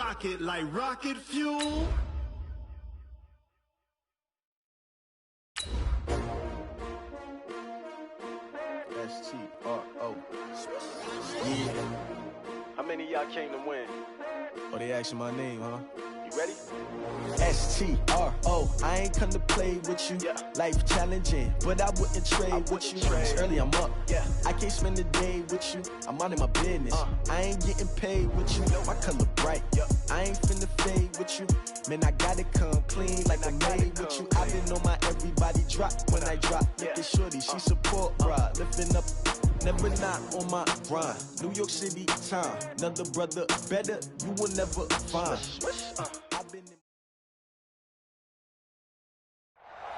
rocket like rocket fuel. S-T-R-O. Yeah. How many of y'all came to win? Oh, they asking my name, huh? You ready? S-T-R-O. I ain't come to play with you. Yeah. Life challenging, but I wouldn't trade with you. It's early, I'm up. Yeah. I can't spend the day with you. I'm out in my business. I ain't getting paid with you. My color bright. Yeah. I ain't finna fade with you. Man, I gotta come clean like I'm made with you. I've been on my everybody drop when I drop. Look at shorty, she support ride. Lifting up, never not on my grind. New York City time. Another brother better, you will never find. I've been in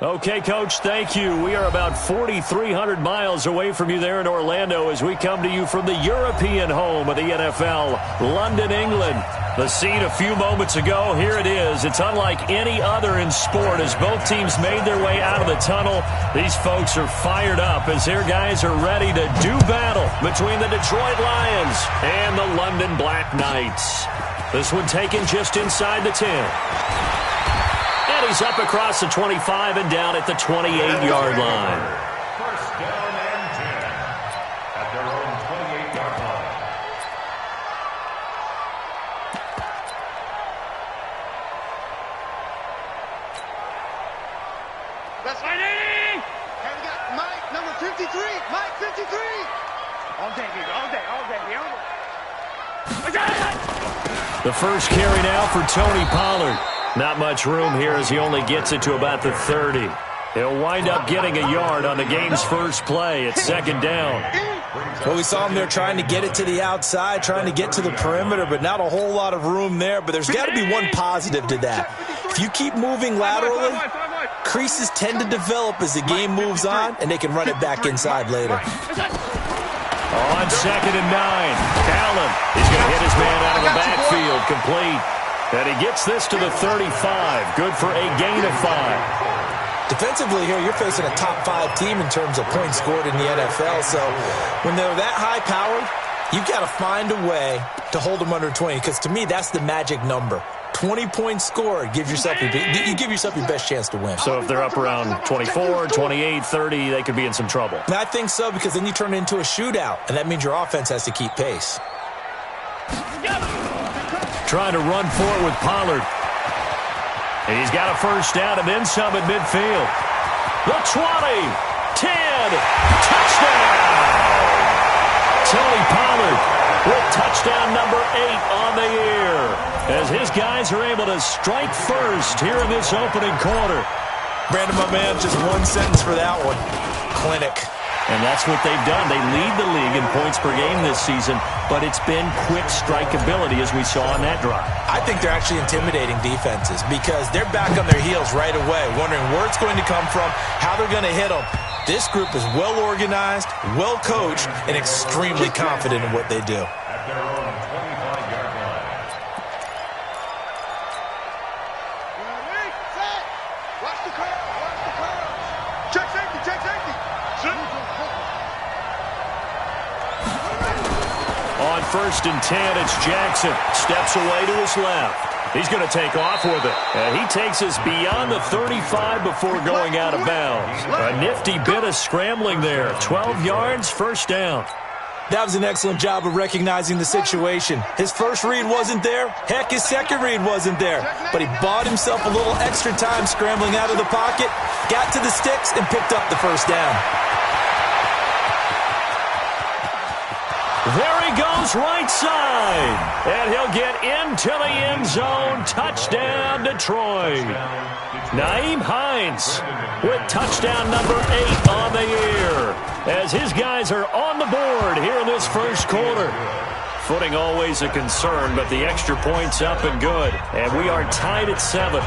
Okay, Coach, thank you. We are about 4,300 miles away from you there in Orlando as we come to you from the European home of the NFL, London, England. The scene a few moments ago, here it is. It's unlike any other in sport as both teams made their way out of the tunnel. These folks are fired up as their guys are ready to do battle between the Detroit Lions and the London Black Knights. This one taken just inside the 10. And he's up across the 25 and down at the 28-yard line. First down and 10 at their own 28-yard line. That's right, 80! And we got Mike, number 53. Mike, 53. All day, baby, all day, all day, The first carry now for Tony Pollard. Not much room here as he only gets it to about the 30. He'll wind up getting a yard on the game's first play. It's second down. Well, we saw him there trying to get it to the outside, trying to get to the perimeter, but not a whole lot of room there. But there's got to be one positive to that. If you keep moving laterally, creases tend to develop as the game moves on, and they can run it back inside later. On second and 9, Allen. He's going to hit his man out of the backfield, complete. And he gets this to the 35. Good for a gain of 5. Defensively here, you're facing a top 5 team in terms of points scored in the NFL. So when they're that high-powered, you've got to find a way to hold them under 20. Because to me, that's the magic number. 20 points scored, you give yourself your best chance to win. So if they're up around 24, 28, 30, they could be in some trouble. And I think so, because then you turn it into a shootout, and that means your offense has to keep pace. Trying to run for it with Pollard. And he's got a first down and then some at midfield. The 20, 10, touchdown! Tony Pollard with touchdown number 8 on the year as his guys are able to strike first here in this opening quarter. Brandon, my man, just one sentence for that one. Clinic. And that's what they've done. They lead the league in points per game this season, but it's been quick strikeability as we saw on that drive. I think they're actually intimidating defenses because they're back on their heels right away, wondering where it's going to come from, how they're going to hit them. This group is well organized, well coached, and extremely confident in what they do. At their own 25-yard line. Set. Watch the curl, watch the curl. Check safety, check safety. On first and 10, it's Jackson. Steps away to his left. He's going to take off with it. And he takes us beyond the 35 before going out of bounds. A nifty bit of scrambling there. 12 yards, first down. That was an excellent job of recognizing the situation. His first read wasn't there. Heck, his second read wasn't there. But he bought himself a little extra time scrambling out of the pocket, got to the sticks, and picked up the first down. There he goes right side. And he'll get into the end zone. Touchdown, Detroit. Nyheim Hines with touchdown number 8 on the year as his guys are on the board here in this first quarter. Footing always a concern, but the extra point's up and good. And we are tied at 7.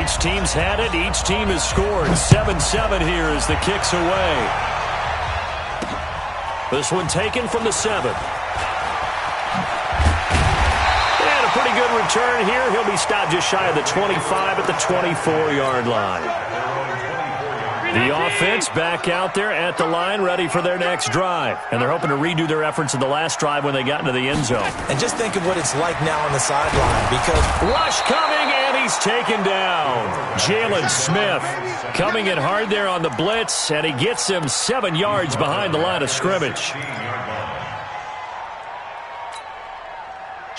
Each team's had it. Each team has scored. 7-7 here as the kick's away. This one taken from the 7. And a pretty good return here. He'll be stopped just shy of the 25 at the 24-yard line. The offense back out there at the line, ready for their next drive. And they're hoping to redo their efforts in the last drive when they got into the end zone. And just think of what it's like now on the sideline, because rush coming, and he's taken down. Jalen Smith coming in hard there on the blitz, and he gets him 7 yards behind the line of scrimmage.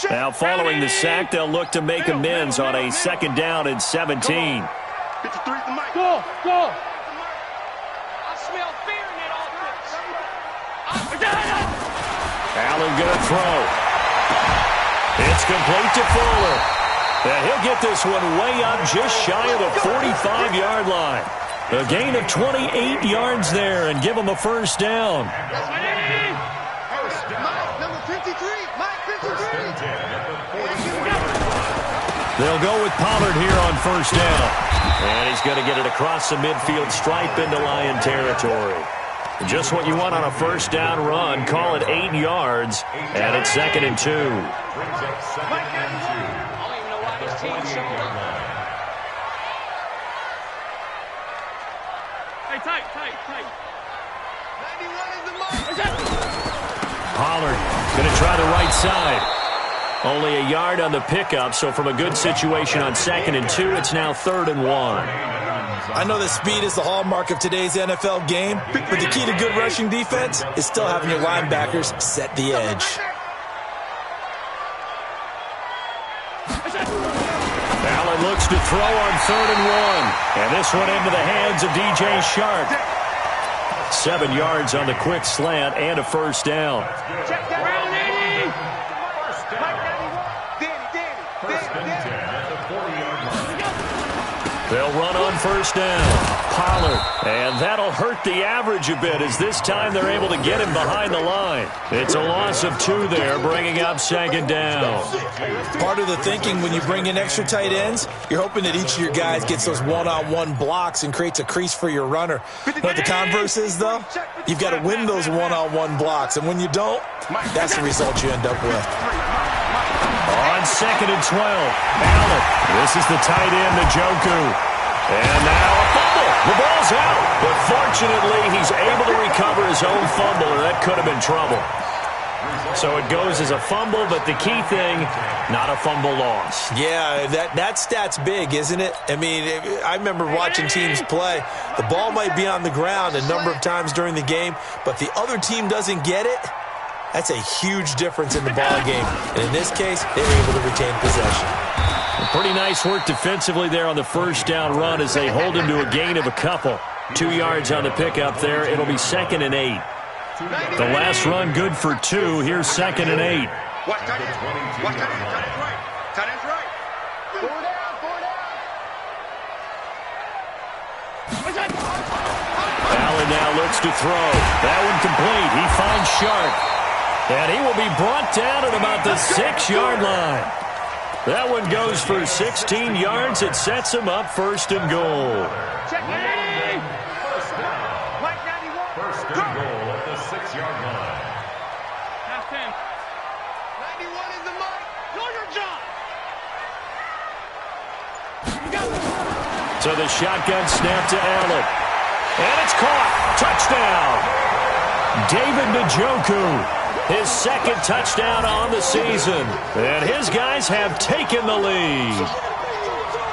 Now following the sack, they'll look to make amends on a 2nd down and 17. Go, go. I smell fear in that offense. Allen gonna throw. It's complete to Fuller. And he'll get this one way up just shy of the 45-yard line. A gain of 28 yards there and give him a 1st down. Mike, number 53. Mike, 53. They'll go with Pollard here on 1st down. And he's going to get it across the midfield stripe into Lion territory. Just what you want on a 1st down run. Call it 8 yards. And it's 2nd and 2. I don't even know why this team showed up. Hey, tight. 91 is the mark. Pollard going to try the right side. Only a yard on the pickup, so from a good situation on 2nd and 2, it's now 3rd and 1. I know that speed is the hallmark of today's NFL game, but the key to good rushing defense is still having your linebackers set the edge. Allen looks to throw on 3rd and 1. And this one into the hands of DJ Shark. 7 yards on the quick slant and a 1st down. Check that round, Eddie. They'll run on 1st down. Pollard. And that'll hurt the average a bit as this time they're able to get him behind the line. It's a loss of 2 there, bringing up 2nd down. Part of the thinking when you bring in extra tight ends, you're hoping that each of your guys gets those one-on-one blocks and creates a crease for your runner. What the converse is, though, you've got to win those one-on-one blocks. And when you don't, that's the result you end up with. On 2nd and 12, Allen. This is the tight end, Njoku. And now a fumble. The ball's out. But fortunately, he's able to recover his own fumble, or that could have been trouble. So it goes as a fumble, but the key thing, not a fumble loss. Yeah, that stat's big, isn't it? I mean, I remember watching teams play. The ball might be on the ground a number of times during the game, but the other team doesn't get it. That's a huge difference in the ball game. And in this case, they were able to retain possession. Pretty nice work defensively there on the 1st down run as they hold him to a gain of a couple. 2 yards on the pickup there. It'll be 2nd and 8. The last run good for 2. Here's 2nd and 8. Watch tight end. Watch tight end. Tight end's right. Tight end's right. 4 down. Allen now looks to throw. That one complete. He finds Shark. And he will be brought down at about the 6-yard line. That one goes for 16 yards. It sets him up 1st and goal. Check it, Eddie. First down. Mike 91. 1st and goal at the 6-yard line. That's 10. 91 is the mark. Know your job. So the shotgun snap to Allen. And it's caught. Touchdown. David Njoku. His 2nd touchdown on the season. And his guys have taken the lead.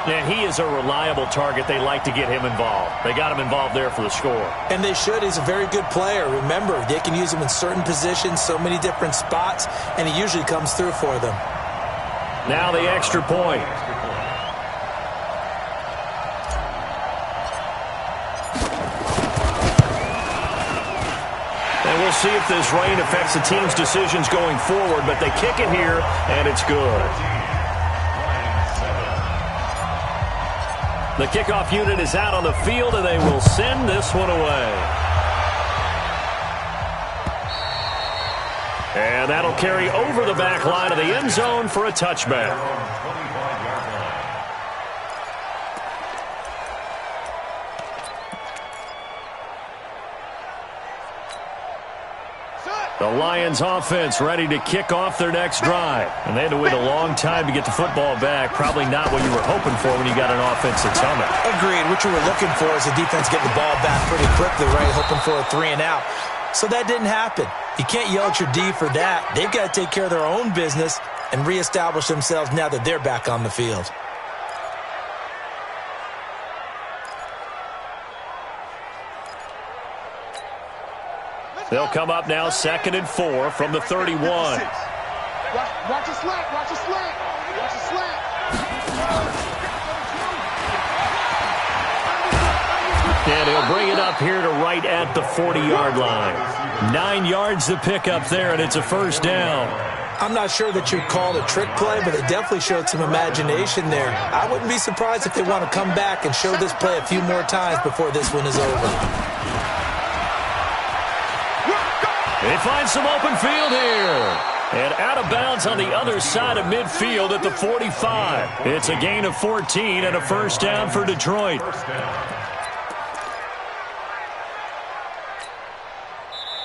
And he is a reliable target. They like to get him involved. They got him involved there for the score. And they should. He's a very good player. Remember, they can use him in certain positions, so many different spots, and he usually comes through for them. Now the extra point. And we'll see if this rain affects the team's decisions going forward, but they kick it here, and it's good. The kickoff unit is out on the field, and they will send this one away. And that'll carry over the back line of the end zone for a touchback. The Lions offense ready to kick off their next drive. And they had to wait a long time to get the football back. Probably not what you were hoping for when you got an offense that's humming. Agreed. What you were looking for is the defense getting the ball back pretty quickly, right? Hoping for a 3 and out. So that didn't happen. You can't yell at your D for that. They've got to take care of their own business and reestablish themselves now that they're back on the field. They'll come up now 2nd and 4 from the 31. Watch a slant, watch a slant, watch a slant. And he'll bring it up here to right at the 40-yard line. 9 yards to pick up there, and it's a first down. I'm not sure that you'd call it a trick play, but it definitely showed some imagination there. I wouldn't be surprised if they want to come back and show this play a few more times before this one is over. They find some open field here. And out of bounds on the other side of midfield at the 45. It's a gain of 14 and a first down for Detroit.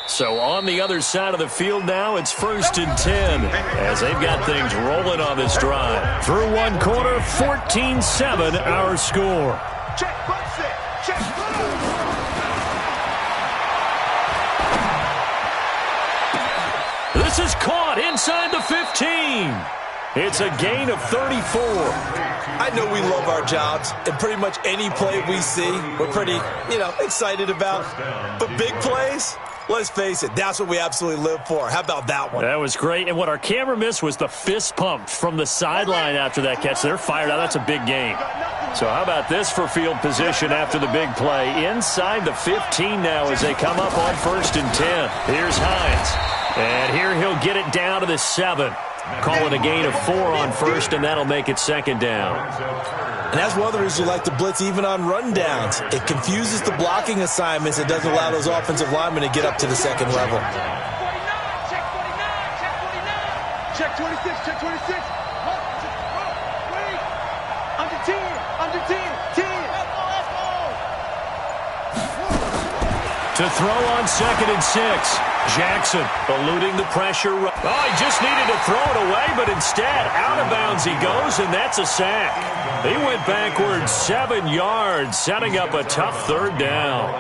So on the other side of the field now, it's 1st and 10 as they've got things rolling on this drive. Through one quarter, 14-7 our score. Check, box it, check, This is caught inside the 15. It's a gain of 34. I know we love our jobs, and pretty much any play we see, we're pretty, excited about. But big plays, let's face it, that's what we absolutely live for. How about that one? That was great. And what our camera missed was the fist pump from the sideline after that catch. They're fired out. That's a big game. So how about this for field position after the big play? Inside the 15 now as they come up on 1st and 10. Here's Hines. And here he'll get it down to the 7. Call it a gain of 4 on 1st, and that'll make it 2nd down. And that's one of the reasons you like to blitz even on rundowns. It confuses the blocking assignments. It doesn't allow those offensive linemen to get up to the second level. check 49, check 49, check 26, check 26. Wait, under 10, under 10, 10. To throw on 2nd and 6. Jackson eluding the pressure. Oh, he just needed to throw it away, but instead, out of bounds he goes, and that's a sack. He went backwards 7 yards, setting up a tough 3rd down.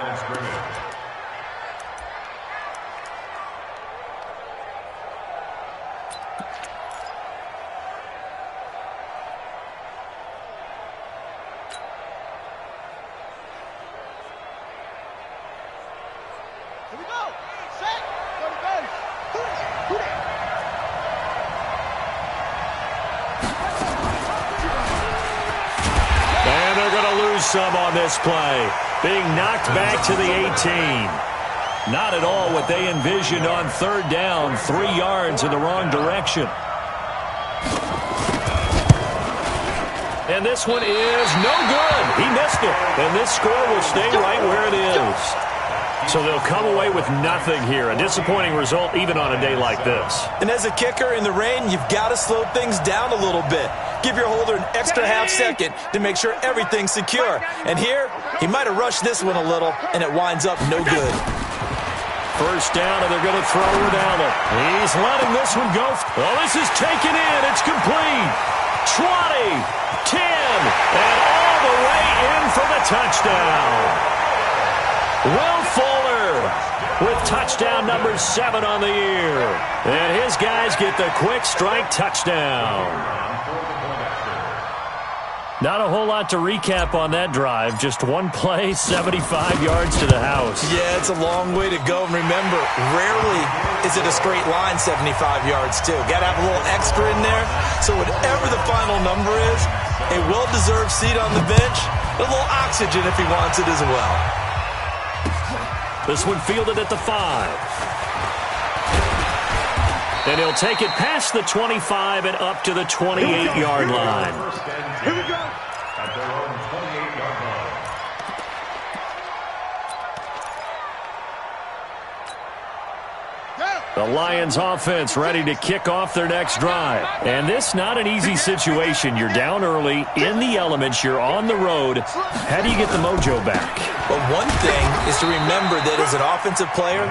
Here we go. Set. Go to base. Who that? And they're going to lose some on this play. Being knocked back to the 18. Not at all what they envisioned on 3rd down. 3 yards in the wrong direction. And this one is no good. He missed it. And this score will stay right where it is. So they'll come away with nothing here. A disappointing result even on a day like this. And as a kicker in the rain, you've got to slow things down a little bit. Give your holder an extra half second to make sure everything's secure. And here, he might have rushed this one a little, and it winds up no good. First down, and they're going to throw without it. He's letting this one go. Oh, this is taken in. It's complete. 20, 10, and all the way in for the touchdown. Will Fuller with touchdown number 7 on the year. And his guys get the quick strike touchdown. Not a whole lot to recap on that drive. Just one play, 75 yards to the house. Yeah, it's a long way to go. And remember, rarely is it a straight line 75 yards, too. Got to have a little extra in there. So whatever the final number is, a well-deserved seat on the bench, a little oxygen if he wants it as well. This one fielded at the 5. And he'll take it past the 25 and up to the 28-yard line. Here we go. At their own 28-yard line. Go. The Lions offense ready to kick off their next drive. And this not an easy situation. You're down early, in the elements, you're on the road. How do you get the mojo back? Well, one thing is to remember that as an offensive player,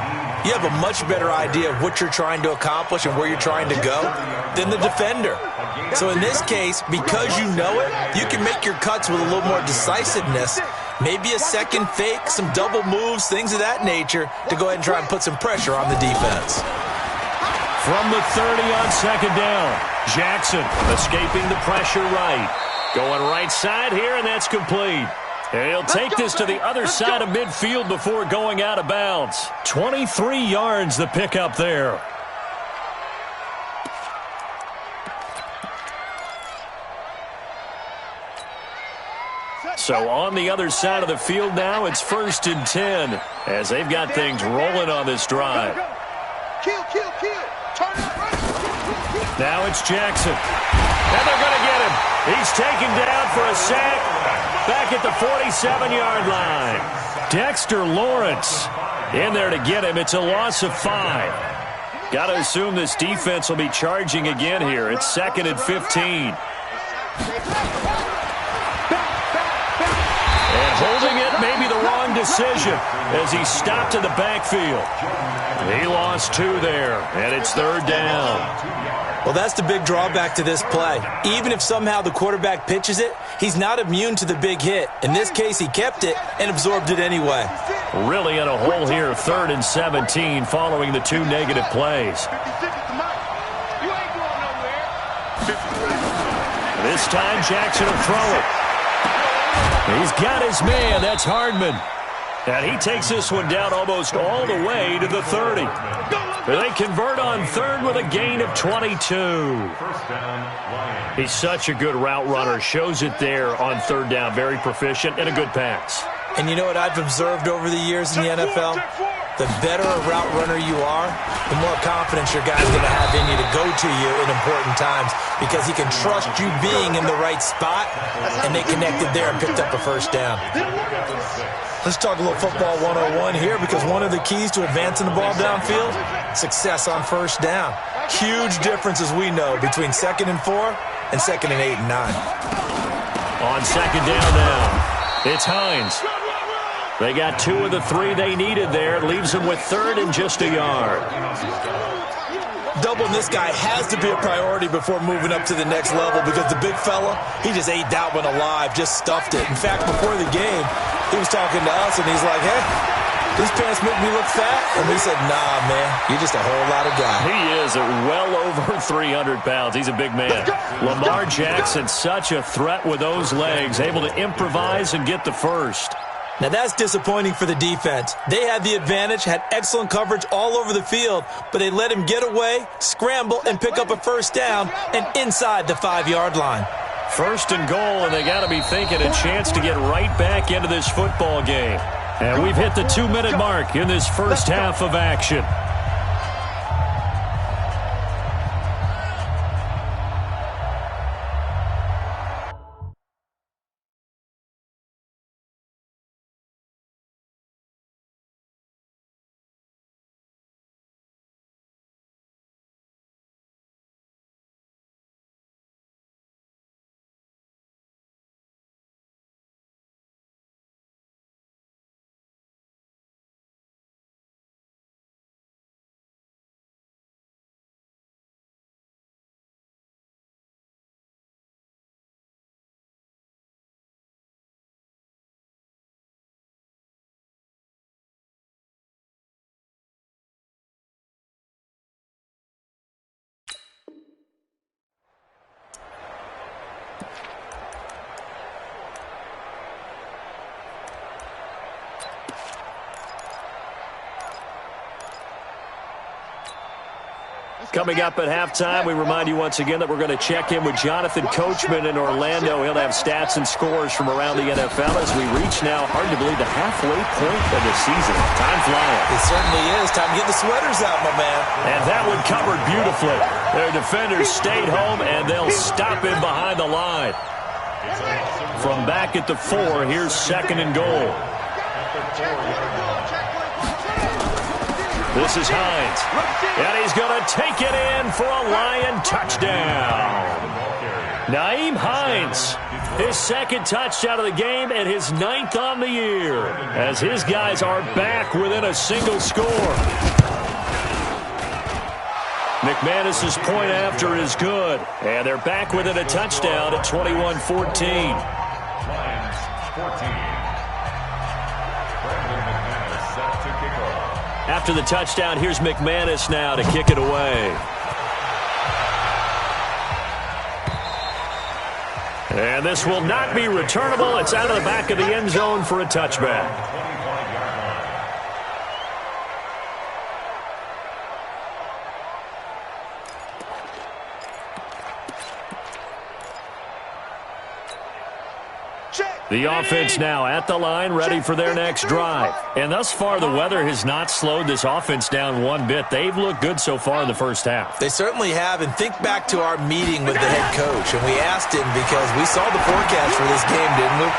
you have a much better idea of what you're trying to accomplish and where you're trying to go than the defender. So in this case, because you know it, you can make your cuts with a little more decisiveness. Maybe a second fake, some double moves, things of that nature to go ahead and try and put some pressure on the defense. From the 30 on second down, Jackson escaping the pressure right. Going right side here, and that's complete. And he'll take this to the other side of midfield before going out of bounds. 23 yards the pickup there. So on the other side of the field now, it's 1st and 10 as they've got things rolling on this drive. Kill. Turn it right. Now it's Jackson. And they're going to get him. He's taken down for a sack back at the 47-yard line. Dexter Lawrence in there to get him. It's a loss of 5. Got to assume this defense will be charging again here. It's 2nd and 15. Holding it may be the wrong decision as he stopped in the backfield. He lost 2 there, and it's 3rd down. Well, that's the big drawback to this play. Even if somehow the quarterback pitches it, he's not immune to the big hit. In this case, he kept it and absorbed it anyway. Really in a hole here, 3rd and 17 following the 2 negative plays. This time, Jackson will throw it. He's got his man. That's Hardman. And he takes this one down almost all the way to the 30. They convert on 3rd with a gain of 22. He's such a good route runner. Shows it there on 3rd down. Very proficient and a good pass. And you know what I've observed over the years in the NFL? The better a route runner you are, the more confidence your guy's going to have in you to go to you in important times because he can trust you being in the right spot, and they connected there and picked up a 1st down. Let's talk a little football 101 here because one of the keys to advancing the ball downfield, success on 1st down. Huge difference, as we know, between 2nd and 4 and 2nd and 8 and 9. On 2nd down now, it's Hines. They got 2 of the 3 they needed there. Leaves them with 3rd and just a yard. Doubling this guy has to be a priority before moving up to the next level because the big fella, he just ate that one alive, just stuffed it. In fact, before the game, he was talking to us, and he's like, hey, these pants make me look fat? And we said, nah, man, you're just a whole lot of guy. He is well over 300 pounds. He's a big man. Lamar Jackson, such a threat with those legs, able to improvise and get the 1st. Now, that's disappointing for the defense. They had the advantage, had excellent coverage all over the field, but they let him get away, scramble, and pick up a 1st down and inside the 5-yard line. 1st and goal, and they got to be thinking a chance to get right back into this football game. And we've hit the 2-minute mark in this first half of action. Coming up at halftime, we remind you once again that we're going to check in with Jonathan Coachman in Orlando. He'll have stats and scores from around the NFL as we reach now, hard to believe, the halfway point of the season. Time flying. It certainly is. Time to get the sweaters out, my man. And that one covered beautifully. Their defenders stayed home, and they'll stop him behind the line. From back at the 4, here's 2nd and goal. This is Hines. And he's going to take it in for a Lion touchdown. Nyheim Hines, his second touchdown of the game and his 9th on the year, as his guys are back within a single score. McManus's point after is good, and they're back within a touchdown at 21-14. Lions 14. Brandon McManus set to kick off. After the touchdown, here's McManus now to kick it away. And this will not be returnable. It's out of the back of the end zone for a touchback. The offense now at the line, ready for their next drive. And thus far, the weather has not slowed this offense down one bit. They've looked good so far in the first half. They certainly have. And think back to our meeting with the head coach. And we asked him, because we saw the forecast for this game, didn't we?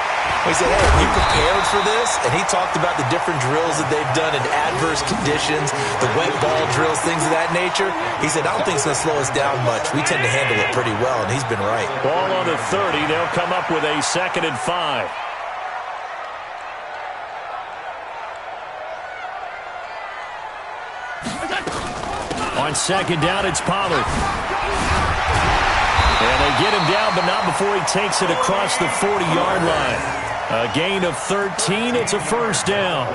We said, hey, are you prepared for this? And he talked about the different drills that they've done in adverse conditions, the wet ball drills, things of that nature. He said, I don't think it's going to slow us down much. We tend to handle it pretty well, and he's been right. Ball on the 30. They'll come up with a 2nd and 5. On 2nd down, it's Pollard. And they get him down, but not before he takes it across the 40-yard line. A gain of 13. It's a first down.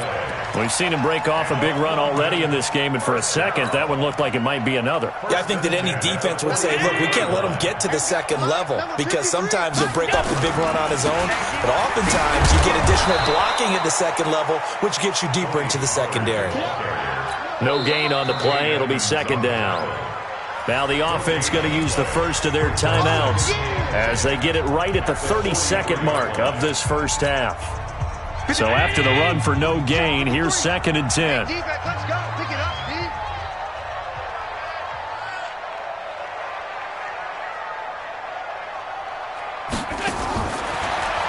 We've seen him break off a big run already in this game, and for a second, that one looked like it might be another. Yeah, I think that any defense would say, look, we can't let him get to the 2nd level, because sometimes he'll break off the big run on his own, but oftentimes you get additional blocking at the 2nd level, which gets you deeper into the secondary. No gain on the play. It'll be 2nd down. Now the offense going to use the first of their timeouts as they get it right at the 32nd mark of this first half. So after the run for no gain, here's 2nd and 10.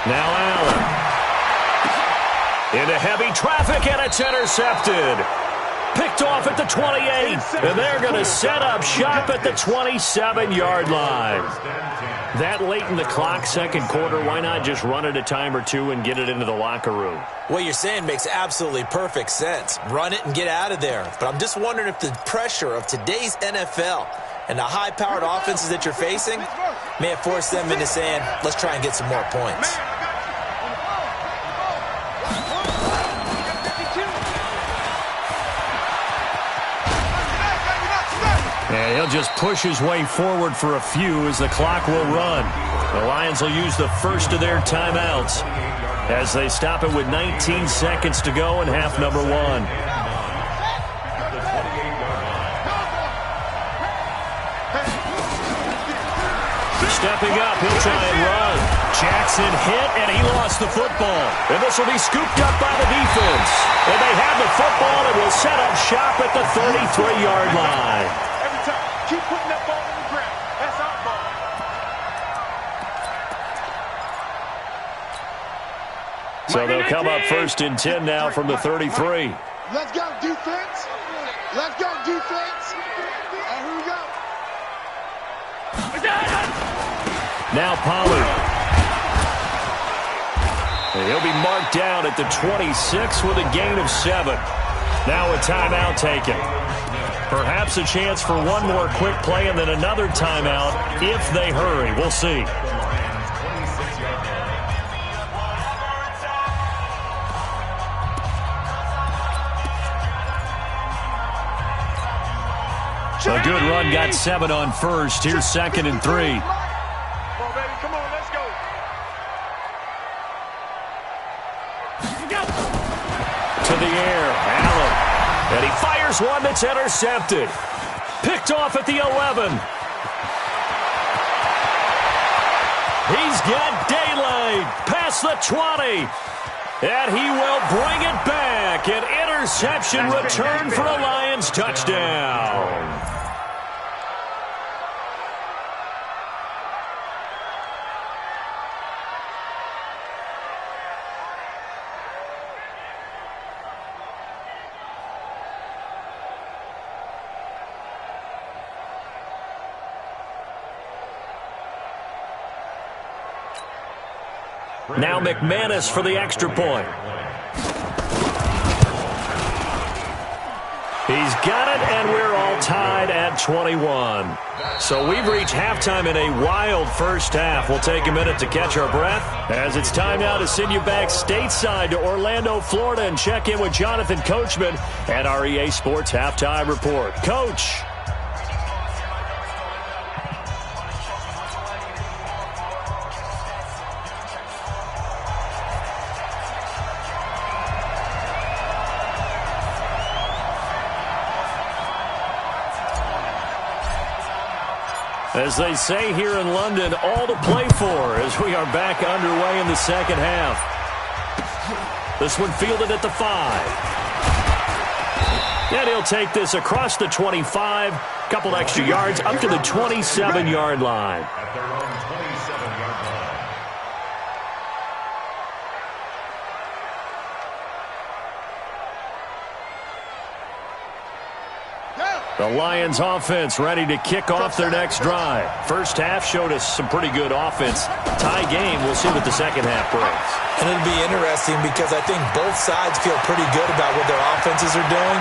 Now Allen. Into heavy traffic, and it's intercepted. Picked off at the 28, and they're going to set up shop at the 27-yard line. That late in the clock, 2nd quarter, why not just run it a time or two and get it into the locker room? What you're saying makes absolutely perfect sense. Run it and get out of there. But I'm just wondering if the pressure of today's NFL and the high-powered offenses that you're facing may have forced them into saying, let's try and get some more points. And he'll just push his way forward for a few as the clock will run. The Lions will use the first of their timeouts as they stop it with 19 seconds to go in half number 1. Stepping up, he'll try and run. Jackson hit, and he lost the football. And this will be scooped up by the defense. And they have the football and will set up shop at the 33-yard line. Keep putting that ball on the ground. That's our ball. So they'll come up 1st and 10 now from the 33. Let's go, defense. Let's go, defense. And here we go. Now Pollard. And he'll be marked down at the 26 with a gain of 7. Now a timeout taken. Perhaps a chance for one more quick play and then another timeout if they hurry. We'll see. A good run got 7 on first. Here's 2nd and 3. Come on, baby. Come on, let's go. To the air, Allen. And he fires one that's intercepted. Picked off at the 11. He's got daylight past the 20. And he will bring it back. An interception return for a Lions touchdown. Now McManus for the extra point. He's got it, and we're all tied at 21. So we've reached halftime in a wild first half. We'll take a minute to catch our breath as it's time now to send you back stateside to Orlando, Florida, and check in with Jonathan Coachman at our EA Sports Halftime Report. Coach. As they say here in London, all to play for as we are back underway in the second half. This one fielded at the 5. And he'll take this across the 25, couple extra yards up to the 27-yard line. At their own 27-yard line. The Lions offense ready to kick off their next drive. First half showed us some pretty good offense. Tie game, we'll see what the second half brings. And it'll be interesting because I think both sides feel pretty good about what their offenses are doing.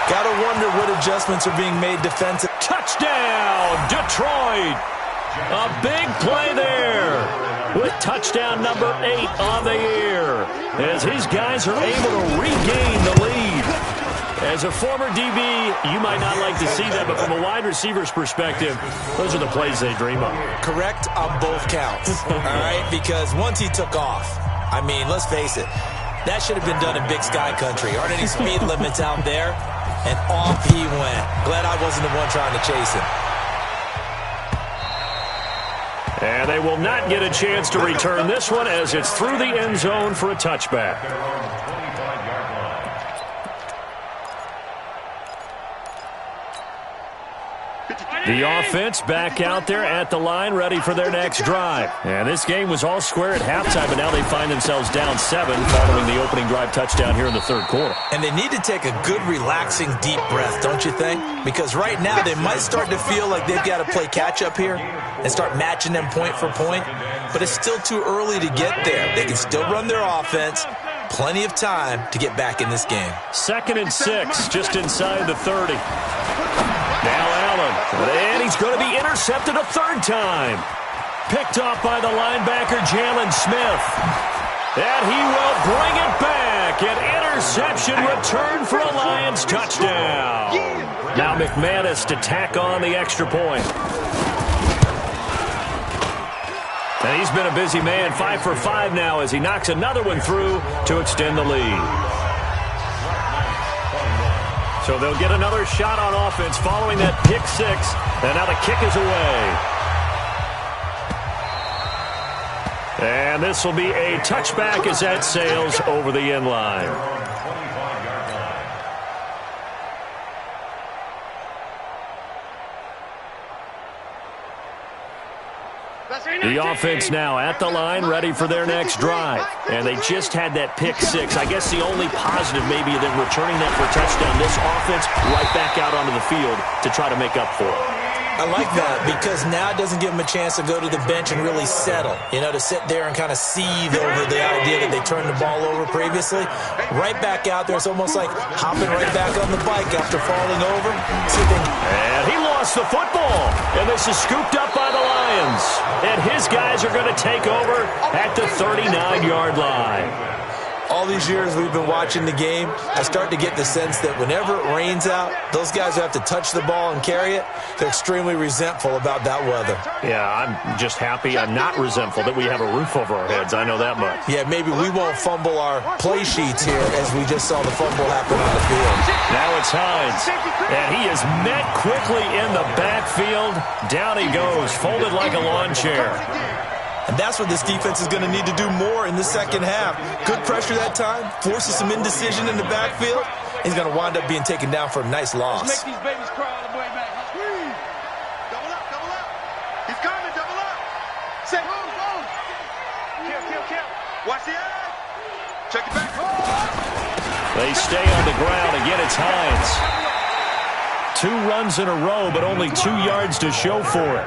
Got to wonder what adjustments are being made defensive. Touchdown, Detroit! A big play there with touchdown number 8 on the year as his guys are able to regain the lead. As a former DB, you might not like to see that, but from a wide receiver's perspective, those are the plays they dream of. Correct on both counts, all right? Because once he took off, I mean, let's face it, that should have been done in Big Sky Country. Aren't any speed limits out there? And off he went. Glad I wasn't the one trying to chase him. And they will not get a chance to return this one as it's through the end zone for a touchback. The offense back out there at the line, ready for their next drive. And this game was all square at halftime, but now they find themselves down 7 following the opening drive touchdown here in the third quarter. And they need to take a good, relaxing, deep breath, don't you think? Because right now they might start to feel like they've got to play catch-up here and start matching them point for point. But it's still too early to get there. They can still run their offense. Plenty of time to get back in this game. 2nd and 6, just inside the 30. Now Allen, and he's going to be intercepted a third time. Picked off by the linebacker, Jalen Smith. And he will bring it back. An interception return for a Lions touchdown. Now McManus to tack on the extra point. And he's been a busy man, 5 for 5 now as he knocks another one through to extend the lead. So they'll get another shot on offense following that pick 6. And now the kick is away. And this will be a touchback as that sails over the end line. The offense now at the line, ready for their next drive. And they just had that pick 6. I guess the only positive maybe than returning that for a touchdown, this offense right back out onto the field to try to make up for it. I like that because now it doesn't give them a chance to go to the bench and really settle, to sit there and kind of seethe over the idea that they turned the ball over previously. Right back out there, it's almost like hopping right back on the bike after falling over. And he lost the football, and this is scooped up by the Lions. And his guys are going to take over at the 39-yard line. All these years we've been watching the game, I start to get the sense that whenever it rains out, those guys who have to touch the ball and carry it, they're extremely resentful about that weather. Yeah, I'm just happy I'm not resentful that we have a roof over our heads. I know that much. Yeah, maybe we won't fumble our play sheets here as we just saw the fumble happen on the field. Now it's Hines, and he is met quickly in the backfield. Down he goes, folded like a lawn chair. And that's what this defense is going to need to do more in the second half. Good pressure that time, forces some indecision in the backfield. He's going to wind up being taken down for a nice loss. Make these babies cry all the way back. Double up, double up. He's coming, double up. Say, boom. Kill. Watch the eye. Check it back. They stay on the ground. Again, it's Hines. 2 runs in a row, but only 2 yards to show for it.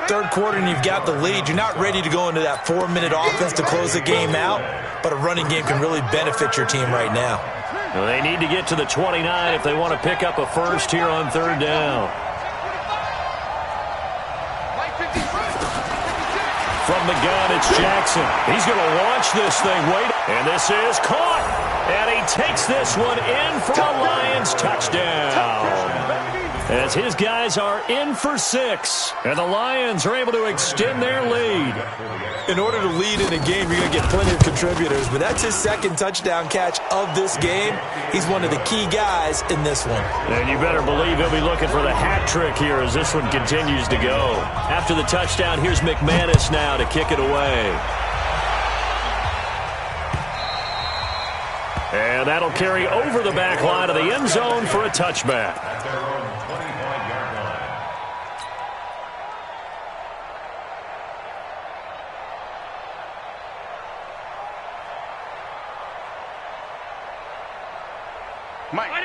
Third quarter and you've got the lead. You're not ready to go into that 4-minute offense to close the game out, but a running game can really benefit your team right now. Well, they need to get to the 29 if they want to pick up a first here on third down. From the gun, it's Jackson. He's going to launch this thing. And this is caught. And he takes this one in for a Lions touchdown. As his guys are in for 6. And the Lions are able to extend their lead. In order to lead in a game, you're going to get plenty of contributors. But that's his second touchdown catch of this game. He's one of the key guys in this one. And you better believe he'll be looking for the hat trick here as this one continues to go. After the touchdown, here's McManus now to kick it away. And that'll carry over the back line of the end zone for a touchback.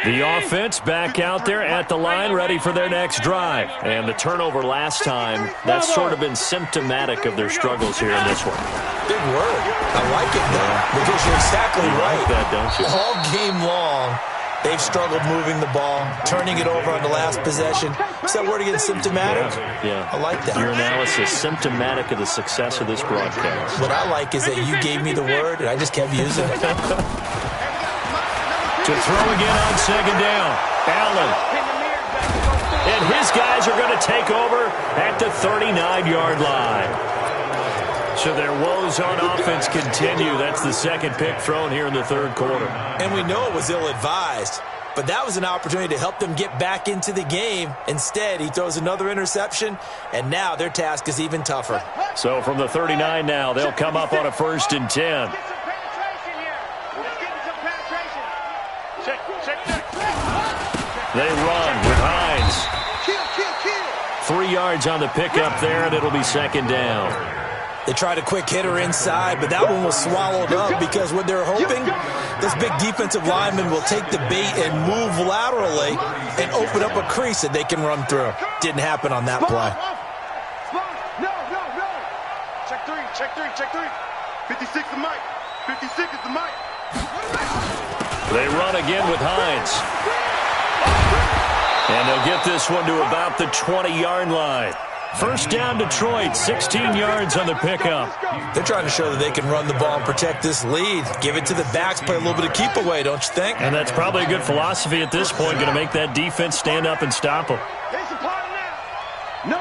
The offense back out there at the line, ready for their next drive. And the turnover last time, that's sort of been symptomatic of their struggles here in this one. Big word. I like it, though, because you're exactly right. Like that, don't you? All game long, they've struggled moving the ball, turning it over on the last possession. Is that word again, symptomatic? Yeah. I like that. Your analysis, symptomatic of the success of this broadcast. What I like is that you gave me the word, and I just kept using it. To throw again on second down. Allen. And his guys are going to take over at the 39-yard line. So their woes on offense continue. That's the second pick thrown here in the third quarter. And we know it was ill-advised, but that was an opportunity to help them get back into the game. Instead, he throws another interception, and now their task is even tougher. So from the 39 now, they'll come up on a 1st and 10. They run with Hines. 3 yards on the pickup there, and it'll be second down. They tried a quick hitter inside, but that one was swallowed up because what they're hoping, this big defensive lineman will take the bait and move laterally and open up a crease that they can run through. Didn't happen on that play. No. Check three. 56 is Mike. 56 is the Mike. They run again with Hines. And they'll get this one to about the 20-yard line. First down, Detroit, 16 yards on the pickup. They're trying to show that they can run the ball and protect this lead. Give it to the backs, play a little bit of keep away, don't you think? And that's probably a good philosophy at this point, going to make that defense stand up and stop them. No.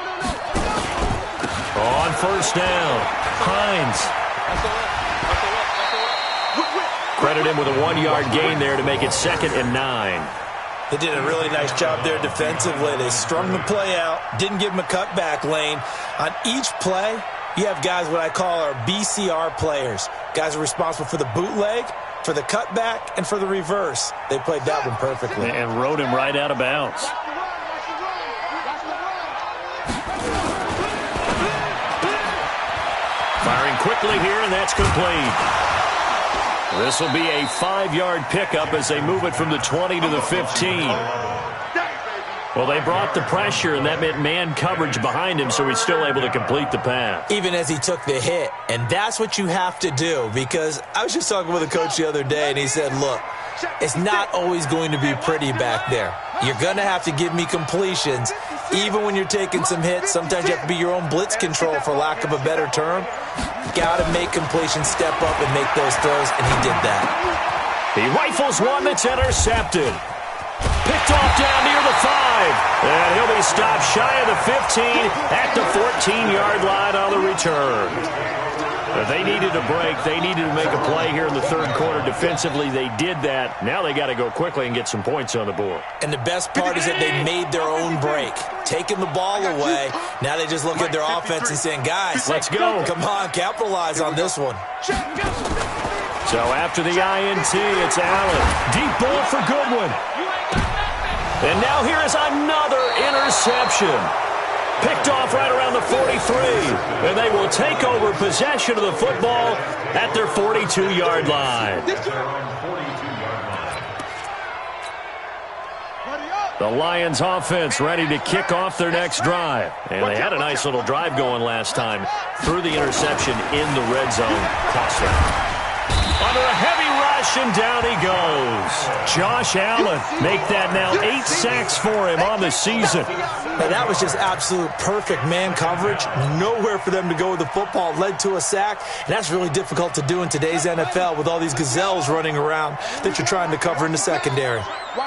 On first down, Hines. Credit him with a 1-yard gain there to make it 2nd and 9. They did a really nice job there defensively. They strung the play out, didn't give him a cutback lane. On each play, you have guys what I call our BCR players. Guys are responsible for the bootleg, for the cutback, and for the reverse. They played that one perfectly. And rode him right out of bounds. Firing quickly here, and that's complete. This will be a 5-yard pickup as they move it from the 20 to the 15. Well, they brought the pressure, and that meant man coverage behind him, so he's still able to complete the pass. Even as he took the hit. And that's what you have to do, because I was just talking with a coach the other day, and he said, look, it's not always going to be pretty back there. You're going to have to give me completions. Even when you're taking some hits, sometimes you have to be your own blitz control, for lack of a better term. Got to make completions, step up and make those throws, and he did that. He rifles one that's intercepted. Picked off down near the 5. And he'll be stopped shy of the 15 at the 14-yard line on the return. But they needed a break. They needed to make a play here in the third quarter. Defensively, they did that. Now they got to go quickly and get some points on the board. And the best part is that they made their own break. Taking the ball away. Now they just look at their offense and saying, guys, let's go. Come on, capitalize on this one. So after the INT, it's Allen. Deep ball for Goodwin. And now here is another interception. Picked off right around the 43. And they will take over possession of the football at their 42-yard line. Buddy up. The Lions offense ready to kick off their next drive. And they had a nice little drive going last time. Through the interception in the red zone. Costly. Under a heavy rush, and down he goes. Josh Allen make that now 8 sacks for him on the season. Now, that was just absolute perfect man coverage. Nowhere for them to go with the football. Led to a sack. And that's really difficult to do in today's NFL with all these gazelles running around that you're trying to cover in the secondary.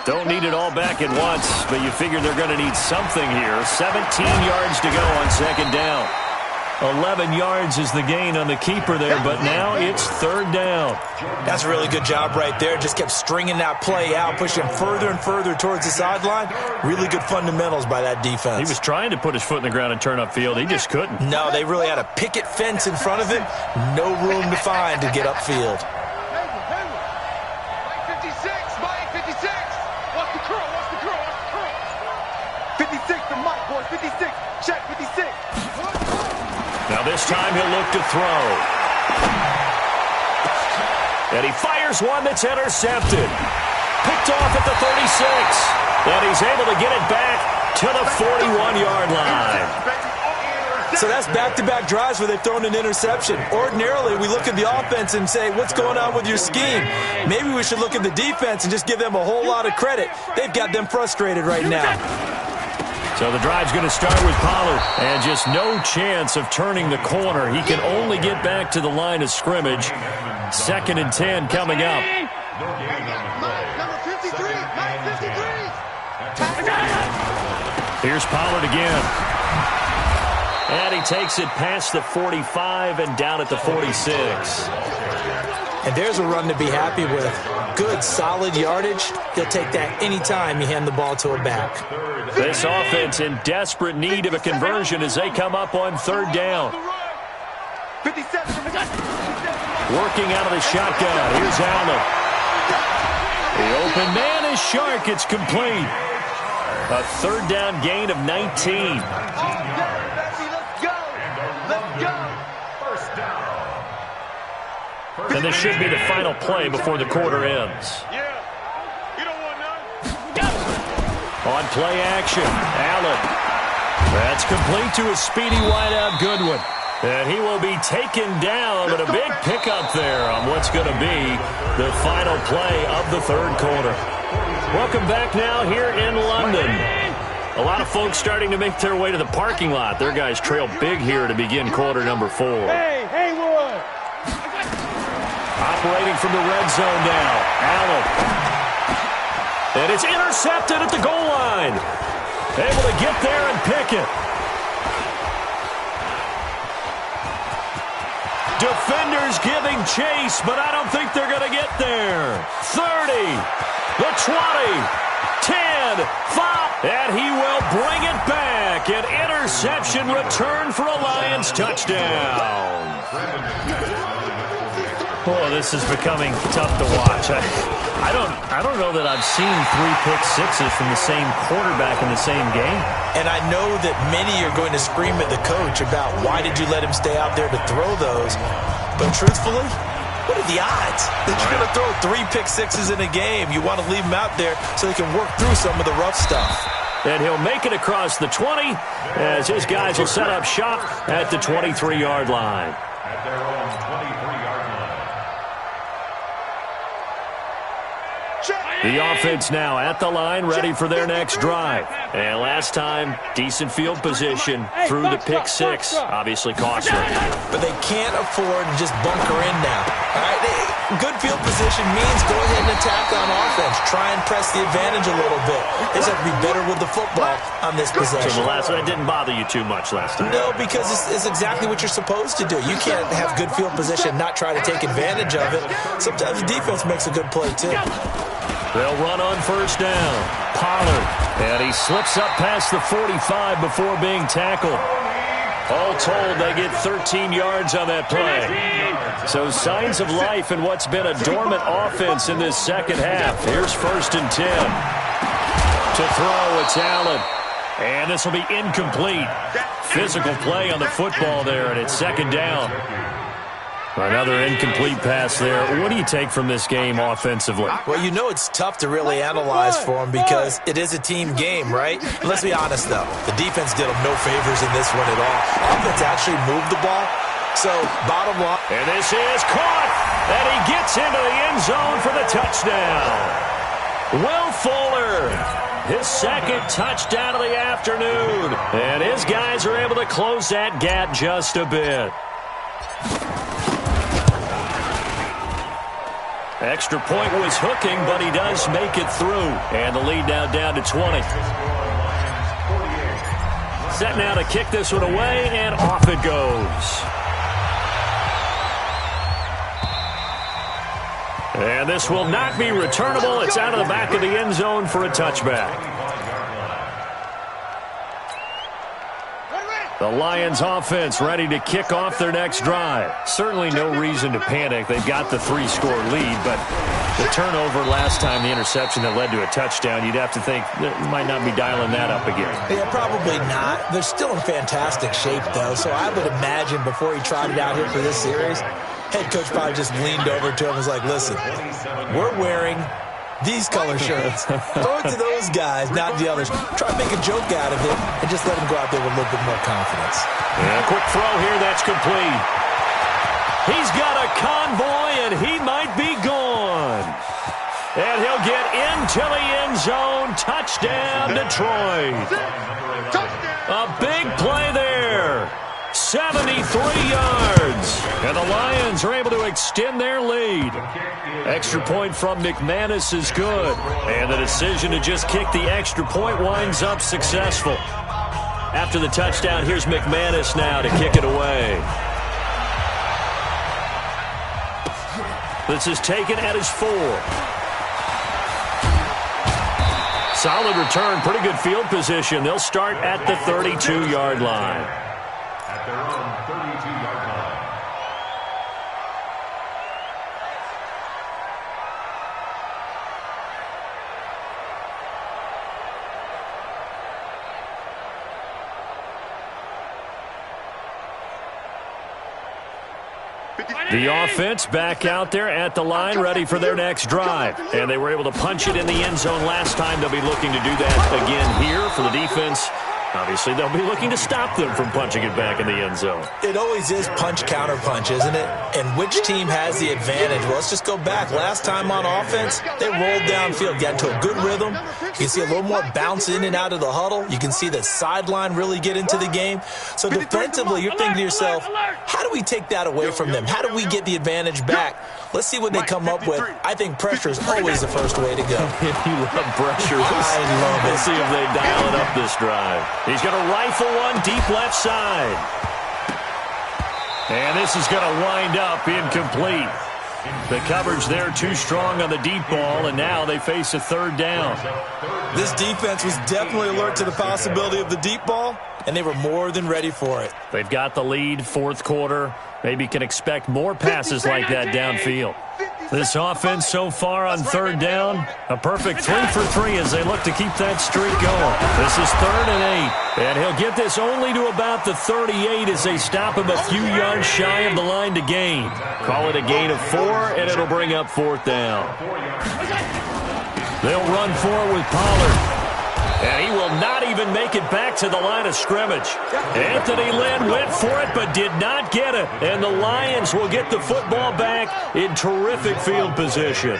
Don't need it all back at once, but you figure they're going to need something here. 17 yards to go on second down. 11 yards is the gain on the keeper there, but now it's third down. That's a really good job right there. Just kept stringing that play out, pushing further and further towards the sideline. Really good fundamentals by that defense. He was trying to put his foot in the ground and turn upfield. He just couldn't. No, they really had a picket fence in front of him. No room to find to get upfield. 56, Mike, 56. What's the curl? 56 to Mike, boys, 56. Check, 56. Now this time he'll look to throw. And he fires one that's intercepted. Picked off at the 36. And he's able to get it back to the 41-yard line. So that's back-to-back drives where they've thrown an interception. Ordinarily, we look at the offense and say, what's going on with your scheme? Maybe we should look at the defense and just give them a whole lot of credit. They've got them frustrated right now. So the drive's going to start with Pollard, and just no chance of turning the corner. He can only get back to the line of scrimmage. 2nd and 10 coming up. Number 53, Mike, 53. Here's Pollard again. And he takes it past the 45 and down at the 46. And there's a run to be happy with. Good, solid yardage. He'll take that anytime you hand the ball to a back. This offense in desperate need of a conversion as they come up on third down. 57. Working out of the shotgun. Here's Allen. The open man is Shark. It's complete. A third down gain of 19. And this should be the final play before the quarter ends. On play action, Allen. That's complete to a speedy wideout Goodwin. And he will be taken down, but a big pickup there on what's going to be the final play of the third quarter. Welcome back now here in London. A lot of folks starting to make their way to the parking lot. Their guys trail big here to begin quarter number 4. Hey, Haywood! Operating from the red zone now, Allen. And it's intercepted at the goal line. Able to get there and pick it. Defenders giving chase, but I don't think they're going to get there. 30, the 20, 10, 5, and he will bring it back. An interception return for a Lions touchdown. Oh, this is becoming tough to watch. I don't know that I've seen 3 pick sixes from the same quarterback in the same game. And I know that many are going to scream at the coach about why did you let him stay out there to throw those. But truthfully, what are the odds that you're going to throw 3 pick sixes in a game? You want to leave them out there so they can work through some of the rough stuff. And he'll make it across the 20 as his guys will set up shop at the 23-yard line. At their own 23-yard line. The offense now at the line, ready for their next drive. And last time, decent field position through the pick 6. Obviously costly. But they can't afford to just bunker in now. All right, good field position means go ahead and attack on offense. Try and press the advantage a little bit. They just have to be better with the football on this possession. So that didn't bother you too much last time. No, because it's exactly what you're supposed to do. You can't have good field position, not try to take advantage of it. Sometimes the defense makes a good play, too. They'll run on first down. Pollard. And he slips up past the 45 before being tackled. All told, they get 13 yards on that play. So signs of life in what's been a dormant offense in this second half. Here's 1st and 10. To throw, it's Allen. And this will be incomplete. Physical play on the football there, and it's 2nd down. Another incomplete pass there. What do you take from this game offensively? Well, you know it's tough to really analyze for them because it is a team game, right? Let's be honest, though. The defense did them no favors in this one at all. Offense actually moved the ball. So, bottom line. And this is caught. And he gets into the end zone for the touchdown. Will Fuller, his second touchdown of the afternoon. And his guys are able to close that gap just a bit. Extra point was hooking, but he does make it through. And the lead now down to 20. Set now to kick this one away, and off it goes. And this will not be returnable. It's out of the back of the end zone for a touchback. The Lions offense ready to kick off their next drive. Certainly no reason to panic. They've got the 3-score lead, but the turnover last time, the interception that led to a touchdown, you'd have to think that might not be dialing that up again. Yeah, probably not. They're still in fantastic shape, though, so I would imagine before he trotted out here for this series, head coach probably just leaned over to him and was like, listen, we're wearing these color shirts. Throw it to those guys, not the others. Try to make a joke out of it and just let him go out there with a little bit more confidence. And a quick throw here, that's complete. He's got a convoy, and he might be gone. And he'll get into the end zone. Touchdown, Detroit. A big play there. 73 yards. And the Lions are able to extend their lead. Extra point from McManus is good. And the decision to just kick the extra point winds up successful. After the touchdown, here's McManus now to kick it away. This is taken at his 4. Solid return, pretty good field position. They'll start at the 32-yard line. At their own 32-yard line. The offense back out there at the line, ready for their next drive. And they were able to punch it in the end zone last time. They'll be looking to do that again here for the defense. Obviously, they'll be looking to stop them from punching it back in the end zone. It always is punch, counter punch, isn't it? And which team has the advantage? Well, let's just go back. Last time on offense, they rolled downfield, got into a good rhythm. You can see a little more bounce in and out of the huddle. You can see the sideline really get into the game. So defensively, you're thinking to yourself, how do we take that away from them? How do we get the advantage back? Let's see what they come up with. I think pressure is always the first way to go. You love pressure. I love it. Let's see if they dial it up this drive. He's going to rifle one deep left side. And this is going to wind up incomplete. The coverage there too strong on the deep ball, and now they face a third down. This defense was definitely alert to the possibility of the deep ball, and they were more than ready for it. They've got the lead, fourth quarter. Maybe can expect more passes like that downfield. This offense so far on third down, a perfect 3 for 3 as they look to keep that streak going. This is 3rd and 8, and he'll get this only to about the 38 as they stop him a few yards shy of the line to gain. Call it a gain of 4, and it'll bring up 4th down. They'll run forward with Pollard. And he will not even make it back to the line of scrimmage. Anthony Lynn went for it but did not get it. And the Lions will get the football back in terrific field position.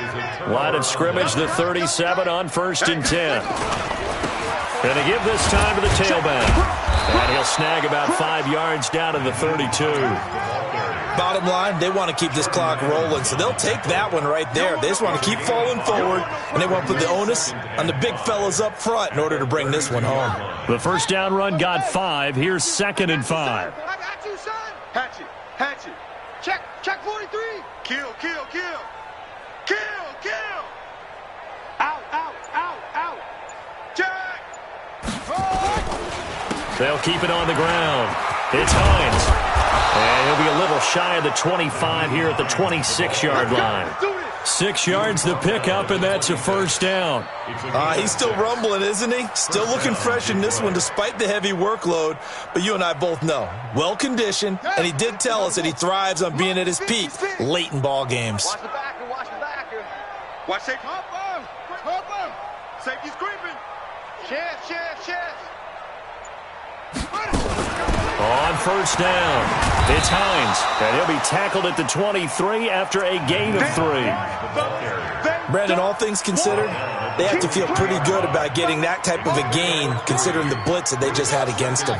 Line of scrimmage, the 37 on 1st and 10. And to give this time to the tailback. And he'll snag about 5 yards down to the 32. Bottom line, they want to keep this clock rolling, so they'll take that one right there. They just want to keep falling forward, and they want to put the onus on the big fellas up front in order to bring this one home. The first down run got 5. Here's 2nd and 5. I got you, son. Hatchet, hatchet. Check 43. Kill. Out. Check. They'll keep it on the ground. It's Hines. And he'll be a little shy of the 25 here at the 26-yard line. 6 yards the pickup, and that's a first down. He's still rumbling, isn't he? Still looking fresh in this one despite the heavy workload. But you and I both know, well-conditioned, and he did tell us that he thrives on being at his peak late in ball games. Watch the backer, watch the backer. Watch safety. Safety's creeping. Chance. On first down, it's Hines, and he'll be tackled at the 23 after a gain of 3. Brandon, all things considered, they have to feel pretty good about getting that type of a gain, considering the blitz that they just had against them.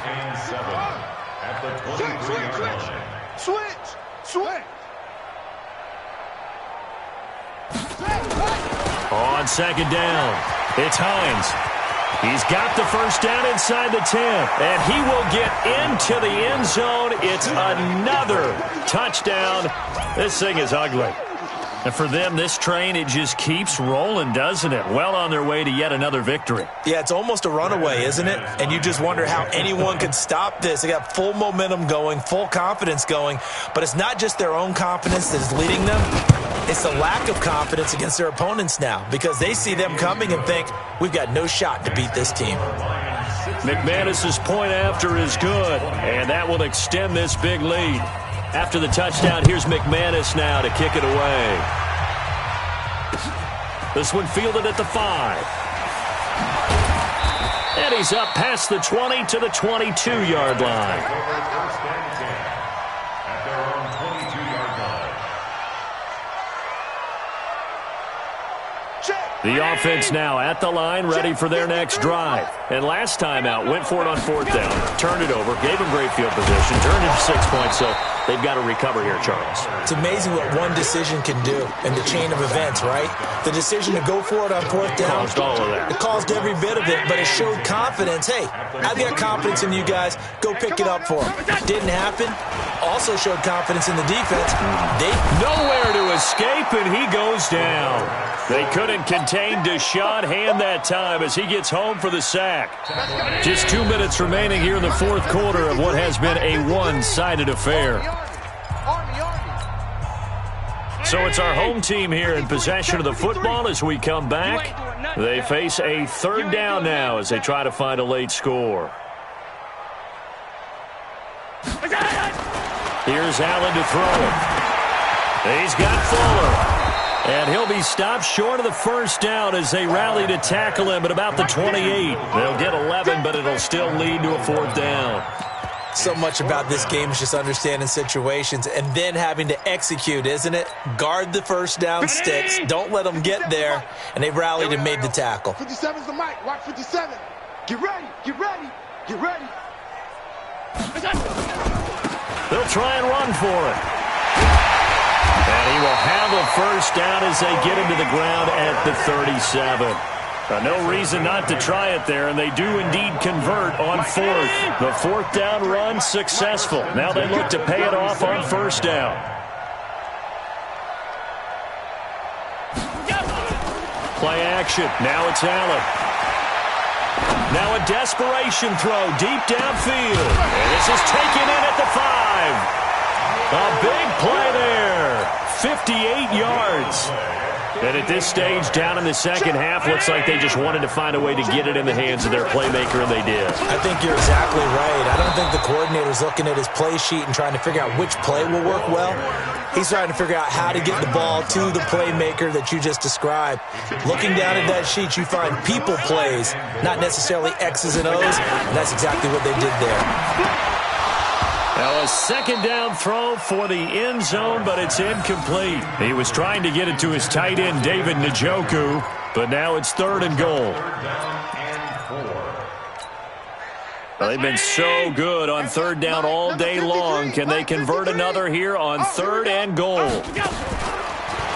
Switch. On second down, it's Hines. He's got the first down inside the 10, and he will get into the end zone. It's another touchdown. This thing is ugly. And for them, this train, it just keeps rolling, doesn't it? Well on their way to yet another victory. Yeah, it's almost a runaway, isn't it? And you just wonder how anyone could stop this. They got full momentum going, full confidence going. But it's not just their own confidence that is leading them. It's the lack of confidence against their opponents now because they see them coming and think, we've got no shot to beat this team. McManus's point after is good, and that will extend this big lead. After the touchdown, here's McManus now to kick it away. This one fielded at the 5. And he's up past the 20 to the 22-yard line. The offense now at the line, ready for their next drive. And last time out, went for it on fourth down, turned it over, gave them great field position, turned it to 6 points, so they've got to recover here, Charles. It's amazing what one decision can do in the chain of events, right? The decision to go for it on fourth down. Caused all of that. It caused every bit of it, but it showed confidence. Hey, I've got confidence in you guys. Go pick it up for them. Didn't happen. Also showed confidence in the defense. Nowhere to escape, and he goes down. They couldn't contain Deshaun Hand that time as he gets home for the sack. Just 2 minutes remaining here in the fourth quarter of what has been a one-sided affair. So it's our home team here in possession of the football as we come back. They face a third down now as they try to find a late score. Here's Allen to throw it. He's got Fuller. And he'll be stopped short of the first down as they rally to tackle him at about the 28. They'll get 11, but it'll still lead to a fourth down. So much about this game is just understanding situations and then having to execute, isn't it? Guard the first down sticks. Don't let them get there. And they rallied and made the tackle. 57's the mic. Watch 57. Get ready. They'll try and run for it. And he will have a first down as they get him to the ground at the 37. No reason not to try it there, and they do indeed convert on fourth. The fourth down run successful. Now they look to pay it off on first down. Play action. Now it's Allen. Now a desperation throw deep downfield. And this is taken in at the 5. A big play there. 58 yards. And at this stage, down in the second half, looks like they just wanted to find a way to get it in the hands of their playmaker, and they did. I think you're exactly right. I don't think the coordinator's looking at his play sheet and trying to figure out which play will work well. He's trying to figure out how to get the ball to the playmaker that you just described. Looking down at that sheet, you find people plays, not necessarily X's and O's, and that's exactly what they did there. Now a second down throw for the end zone, but it's incomplete. He was trying to get it to his tight end, David Njoku, but now it's 3rd and goal. Well, they've been so good on 3rd down all day long. Can they convert another here on 3rd and goal?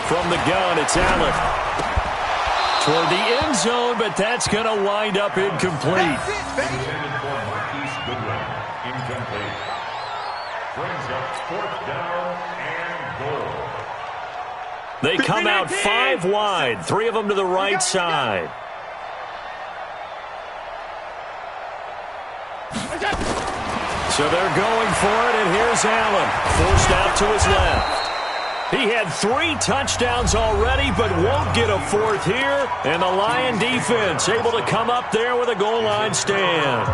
From the gun, it's Allen. Toward the end zone, but that's going to wind up incomplete. They come out 5 wide, 3 of them to the right side. So they're going for it, and here's Allen, forced out to his left. He had 3 touchdowns already, but won't get a 4th here. And the Lion defense able to come up there with a goal line stand.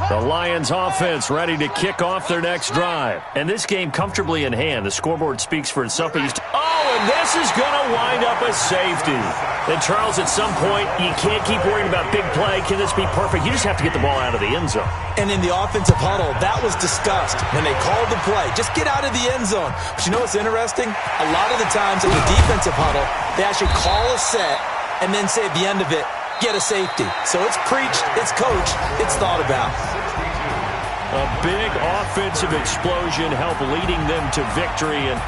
The Lions offense ready to kick off their next drive. And this game comfortably in hand. The scoreboard speaks for itself. And this is going to wind up a safety. And Charles, at some point, you can't keep worrying about big play. Can this be perfect? You just have to get the ball out of the end zone. And in the offensive huddle, that was discussed when they called the play. Just get out of the end zone. But you know what's interesting? A lot of the times in the defensive huddle, they actually call a set and then say at the end of it, get a safety. So it's preached, it's coached, it's thought about. A big offensive explosion helped leading them to victory. And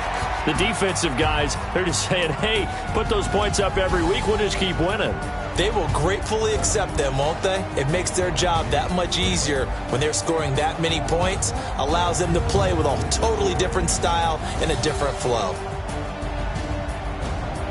the defensive guys, they're just saying, hey, put those points up every week. We'll just keep winning. They will gratefully accept them, won't they? It makes their job that much easier when they're scoring that many points. Allows them to play with a totally different style and a different flow.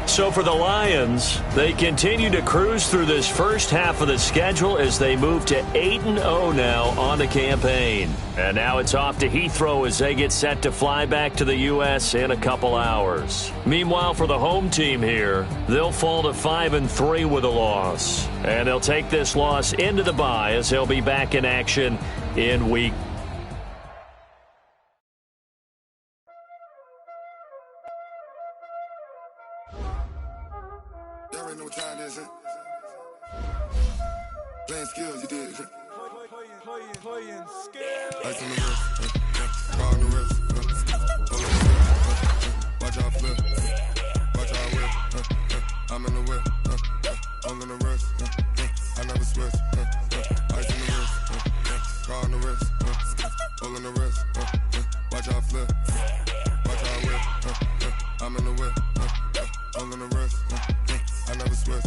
So for the Lions, they continue to cruise through this first half of the schedule as they move to 8-0 now on the campaign. And now it's off to Heathrow as they get set to fly back to the U.S. in a couple hours. Meanwhile, for the home team here, they'll fall to 5-3 with a loss. And they'll take this loss into the bye as they'll be back in action in week. Playing skills, you did. Playing skills. Ice on the wrist, car on the wrist, watch out flip, watch out whip, I'm in the whip, all in the wrist, I never switch, ice on the wrist, car on the wrist, all in the wrist, watch out flip, watch out whip, I'm in the whip, all in the wrist, I never switch,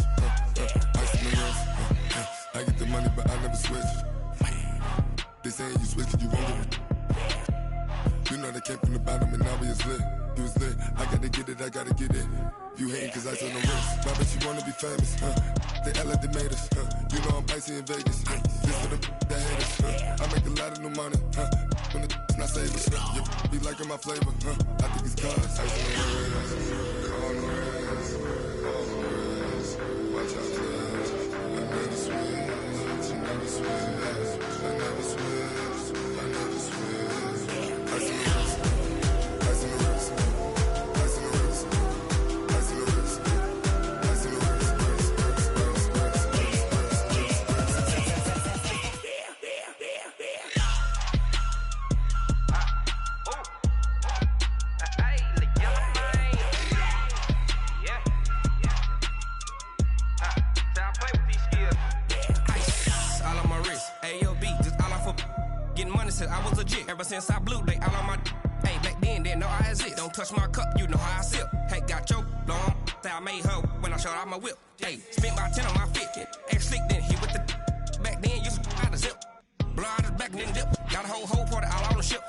ice on the wrist. I get the money, but I never switch. They saying you switch and you won't get it. You know they came from the bottom and now we is lit. You was lit. I gotta get it, I gotta get it. You hating cause I took no risk. Why bet you wanna be famous, They act like they made us, You know I'm icy in Vegas, This for the that hate us, I make a lot of new money, When the not save us, You be liking my flavor, I think it's cause. Ice on the wrist, on the wrist, on the wrist. Watch out for this. I never switch. Ever since I blew, they all on my hey, back then, didn't know I exist. Don't touch my cup, you know how I sip. Hey, got your long, say I made her when I showed out my whip. Hey, spent my 10 on my fit. Ex slick, then hit with the back then, used to out the zip. Blow out his back and then dip. Got a whole party all on the ship.